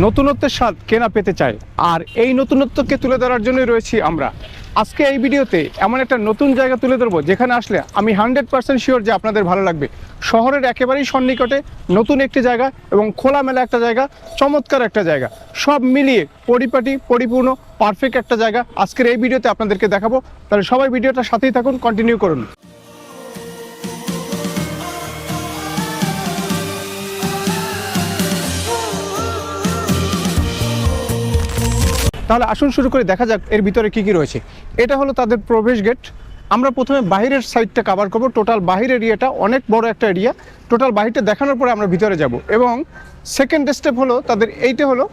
নতুনত্বের স্বাদ কেনা পেতে চায়, আর এই নতুনত্বকে তুলে ধরার জন্যই রয়েছি আমরা। আজকে এই ভিডিওতে এমন একটা নতুন জায়গা তুলে ধরবো যেখানে আসলে আমি 100% শিওর যে আপনাদের ভালো লাগবে। শহরের একেবারেই সন্নিকটে নতুন একটি জায়গা এবং খোলামেলা একটা জায়গা, চমৎকার একটা জায়গা, সব মিলিয়ে পরিপাটি পরিপূর্ণ পারফেক্ট একটা জায়গা আজকের এই ভিডিওতে আপনাদেরকে দেখাবো। তাহলে সবাই ভিডিওটা সাথেই থাকুন, কন্টিনিউ করুন। তাহলে আসুন শুরু করে দেখা যাক এর ভিতরে কি কি রয়েছে। এটা হলো তাদের প্রবেশ গেট। আমরা প্রথমে বাহিরের সাইডটা কভার করব। টোটাল বাহির এরিয়াটা অনেক বড় একটা এরিয়া। টোটাল বাহিরটা দেখানোর পরে আমরা ভিতরে যাব এবং সেকেন্ড স্টেপ হলো তাদের এইটা হলো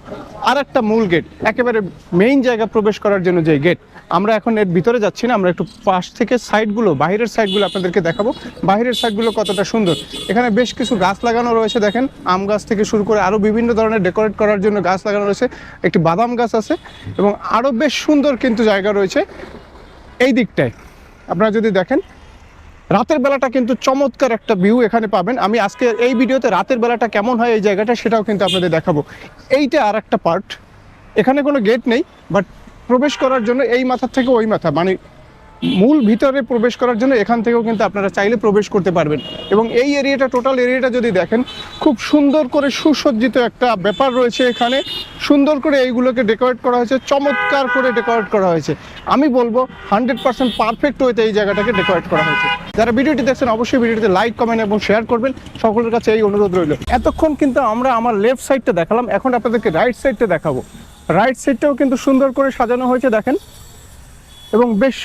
আর একটা মূল গেট, একেবারে মেইন জায়গা প্রবেশ করার জন্য যে গেট। আমরা এখন এর ভিতরে যাচ্ছি না, আমরা একটু পাশ থেকে সাইডগুলো, বাহিরের সাইডগুলো আপনাদেরকে দেখাবো। বাহিরের সাইডগুলো কতটা সুন্দর। এখানে বেশ কিছু গাছ লাগানো রয়েছে, দেখেন আম গাছ থেকে শুরু করে আরও বিভিন্ন ধরনের ডেকোরেট করার জন্য গাছ লাগানো রয়েছে। একটি বাদাম গাছ আছে এবং আরও বেশ সুন্দর কিন্তু জায়গা রয়েছে এই দিকটায়। আপনারা যদি দেখেন রাতের বেলাটা কিন্তু চমৎকার একটা ভিউ এখানে পাবেন। আমি আজকে এই ভিডিওতে রাতের বেলাটা কেমন হয় এই জায়গাটা সেটাও কিন্তু আপনাদের দেখাবো। এইটা আর একটা পার্ট, এখানে কোনো গেট নেই, বাট প্রবেশ করার জন্য এই মাথা থেকে ওই মাথা, মানে মূল ভিতরে প্রবেশ করার জন্য এখান থেকেও কিন্তু আপনারা চাইলে প্রবেশ করতে পারবেন। এবং এই এরিয়াটা, টোটাল এরিয়াটা যদি দেখেন, খুব সুন্দর করে সুসজ্জিত একটা ব্যাপার রয়েছে এখানে। সুন্দর করে এইগুলোকে ডেকোরেট করা হয়েছে, চমৎকার করে ডেকোরেট করা হয়েছে। আমি বলবো 100% পারফেক্ট ওয়েতে এই জায়গাটাকে ডেকোরেট করা হয়েছে। যারা ভিডিওটি দেখছেন অবশ্যই ভিডিওটিতে লাইক, কমেন্ট এবং শেয়ার করবেন। সকলের কাছে এই অনুরোধ রইল। এতক্ষণ কিন্তু আমরা আমার লেফট সাইডটা দেখালাম, এখন আপনাদেরকে রাইট সাইডটা দেখাবো। রাইট সাইডটাও কিন্তু সুন্দর করে সাজানো হয়েছে দেখেন, এবং বেশ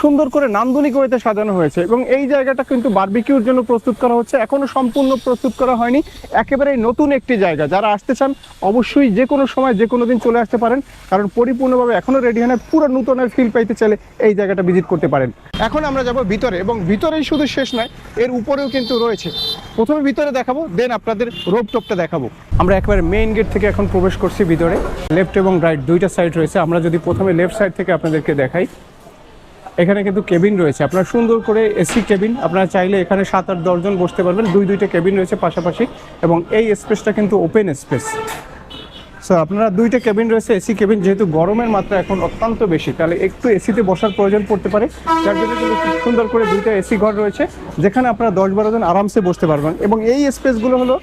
সুন্দর করে নান্দনিক ওয়েতে সাজানো হয়েছে। এবং এই জায়গাটা কিন্তু বারবিকিউর জন্য প্রস্তুত করা হচ্ছে, এখনো সম্পূর্ণ প্রস্তুত করা হয়নি। একেবারেই নতুন একটি জায়গা। যারা আসতে চান অবশ্যই যে কোনো সময় যে কোনো দিন চলে আসতে পারেন, কারণ পরিপূর্ণভাবে এখনো রেডি হয় না। পুরো নতুনের ফিল পাইতে চাইলে এই জায়গাটা ভিজিট করতে পারেন। এখন আমরা যাব ভিতরে, এবং ভিতরেই শুধু শেষ নয়, এর উপরেও কিন্তু রয়েছে। প্রথমে ভিতরে দেখাবো, দেন আপনাদের রোপটপটা দেখাবো। আমরা একেবারে মেইন গেট থেকে এখন প্রবেশ করছি ভিতরে। লেফট এবং রাইট দুইটা সাইড রয়েছে। আমরা যদি প্রথমে লেফট সাইড থেকে আপনাদেরকে দেখাই, এখানে কিন্তু কেবিন রয়েছে আপনার সুন্দর করে এসি কেবিন। আপনারা চাইলে এখানে 7-8-10 জন বসতে পারবেন। দুইটা কেবিন রয়েছে পাশাপাশি, এবং এই স্পেসটা কিন্তু ওপেন স্পেস। সো আপনারা দুইটা কেবিন রয়েছে, এসি কেবিন। যেহেতু গরমের মাত্রা এখন অত্যন্ত বেশি, তাহলে একটু এসিতে বসার প্রয়োজন পড়তে পারে। যার জন্য কিন্তু খুব সুন্দর করে দুইটা এসি ঘর রয়েছে, যেখানে আপনারা 10-12 জন আরামসে বসতে পারবেন। এবং এই স্পেসগুলো হলো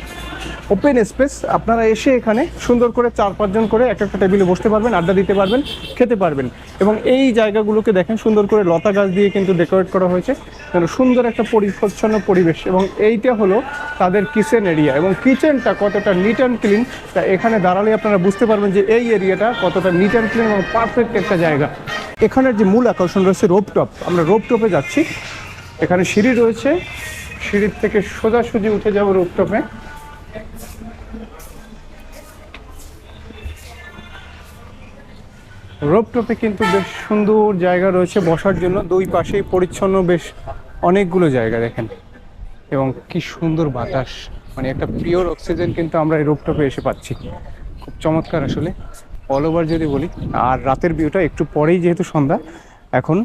ওপেন স্পেস। আপনারা এসে এখানে সুন্দর করে 4-5 জন করে একটা টেবিলে বসতে পারবেন, আড্ডা দিতে পারবেন, খেতে পারবেন। এবং এই জায়গাগুলোকে দেখেন সুন্দর করে লতা গাছ দিয়ে কিন্তু ডেকোরেট করা হয়েছে, যেন সুন্দর একটা পরিচ্ছন্ন পরিবেশ। এবং এইটা হলো তাদের কিচেন এরিয়া, এবং কিচেনটা কতটা নিট অ্যান্ড ক্লিন তা এখানে দাঁড়ালে আপনারা বুঝতে পারবেন যে এই এরিয়াটা কতটা নিট অ্যান্ড ক্লিন এবং পারফেক্ট একটা জায়গা। এখানের যে মূল আকর্ষণ রয়েছে রোপটপ, আমরা রোপটপে যাচ্ছি। এখানে সিঁড়ি রয়েছে, সিঁড়ির থেকে সোজাসুজি উঠে যাবো রোপটপে। রোপটপে কিন্তু বেশ সুন্দর জায়গা রয়েছে বসার জন্য, দুই পাশেই পরিচ্ছন্ন বেশ অনেকগুলো জায়গা দেখেন। এবং কি সুন্দর বাতাস, মানে একটা পিওর অক্সিজেন কিন্তু আমরা এই রোপটপে এসে পাচ্ছি। খুব চমৎকার আসলে অল ওভার যদি বলি। আর রাতের ভিউটা একটু পরেই, যেহেতু সন্ধ্যা এখন,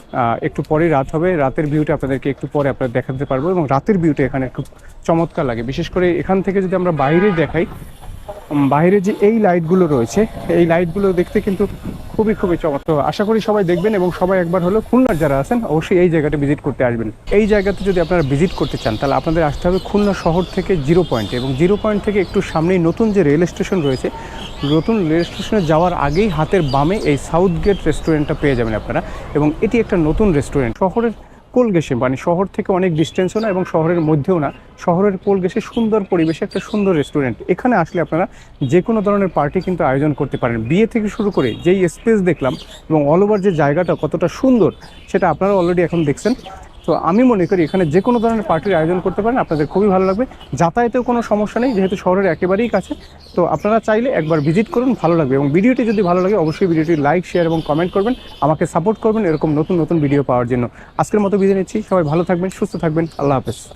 একটু পরেই রাত হবে। রাতের ভিউটা আপনাদেরকে একটু পরে আপনারা দেখাতে পারবো। এবং রাতের ভিউটা এখানে খুব চমৎকার লাগে, বিশেষ করে এখান থেকে যদি আমরা বাইরে দেখাই, বাইরে যে এই লাইটগুলো রয়েছে, এই লাইটগুলো দেখতে কিন্তু খুবই চমৎকার। আশা করি সবাই দেখবেন, এবং সবাই একবার হলো খুলনার যারা আছেন অবশ্যই এই জায়গাটা ভিজিট করতে আসবেন। এই জায়গাতে যদি আপনারা ভিজিট করতে চান তাহলে আপনাদের আসতে হবে খুলনা শহর থেকে 0 পয়েন্টে, এবং 0 পয়েন্ট থেকে একটু সামনেই নতুন যে রেল স্টেশন রয়েছে, নতুন রেল স্টেশনে যাওয়ার আগেই হাতের বামে এই সাউথ গেট রেস্টুরেন্টটা পেয়ে যাবেন আপনারা। এবং এটি একটা নতুন রেস্টুরেন্ট, শহরের কোল ঘেঁষে, মানে শহর থেকে অনেক ডিস্টেন্সও না এবং শহরের মধ্যেও না, শহরের কোল ঘেঁষে সুন্দর পরিবেশে একটা সুন্দর রেস্টুরেন্ট। এখানে আসলে আপনারা যে কোনো ধরনের পার্টি কিন্তু আয়োজন করতে পারেন। বিয়ে থেকে শুরু করে যেই স্পেস দেখলাম এবং অল ওভার যে জায়গাটা কতটা সুন্দর সেটা আপনারা অলরেডি এখন দেখছেন। তো আমি মনে করি এখানে যে কোনো ধরনের পার্টির আয়োজন করতে পারেন, আপনাদের খুবই ভালো লাগবে। যাতায়াতেও কোনো সমস্যা নেই, যেহেতু শহরের একেবারেই কাছে। তো আপনারা চাইলে একবার ভিজিট করুন, ভালো লাগবে। এবং ভিডিওটি যদি ভালো লাগে অবশ্যই ভিডিওটি লাইক, শেয়ার এবং কমেন্ট করবেন, আমাকে সাপোর্ট করবেন এরকম নতুন ভিডিও পাওয়ার জন্য। আজকের মতো বিদায় নিচ্ছি, সবাই ভালো থাকবেন, সুস্থ থাকবেন, আল্লাহ হাফেজ।